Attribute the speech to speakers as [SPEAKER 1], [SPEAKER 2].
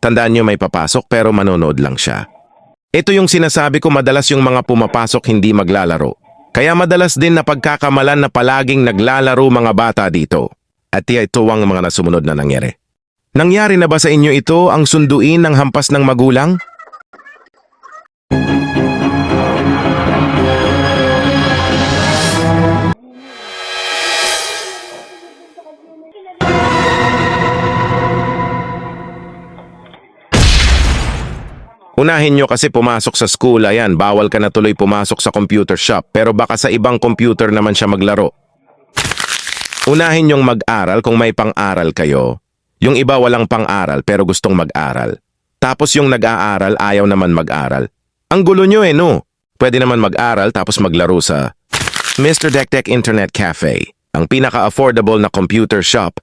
[SPEAKER 1] Tandaan nyo may papasok pero manonood lang siya. Ito yung sinasabi ko, madalas yung mga pumapasok hindi maglalaro. Kaya madalas din na pagkakamalan na palaging naglalaro mga bata dito. At ito ang mga nasumunod na nangyari. Nangyari na ba sa inyo ito ang sunduin ng hampas ng magulang? Unahin nyo kasi pumasok sa school, ayan, bawal ka na tuloy pumasok sa computer shop, pero baka sa ibang computer naman siya maglaro. Unahin nyong mag-aral kung may pang-aral kayo. Yung iba walang pang-aral pero gustong mag-aral. Tapos yung nag-aaral ayaw naman mag-aral. Ang gulo nyo no? Pwede naman mag-aral tapos maglaro sa Mr. Dekdek Internet Cafe, ang pinaka-affordable na computer shop.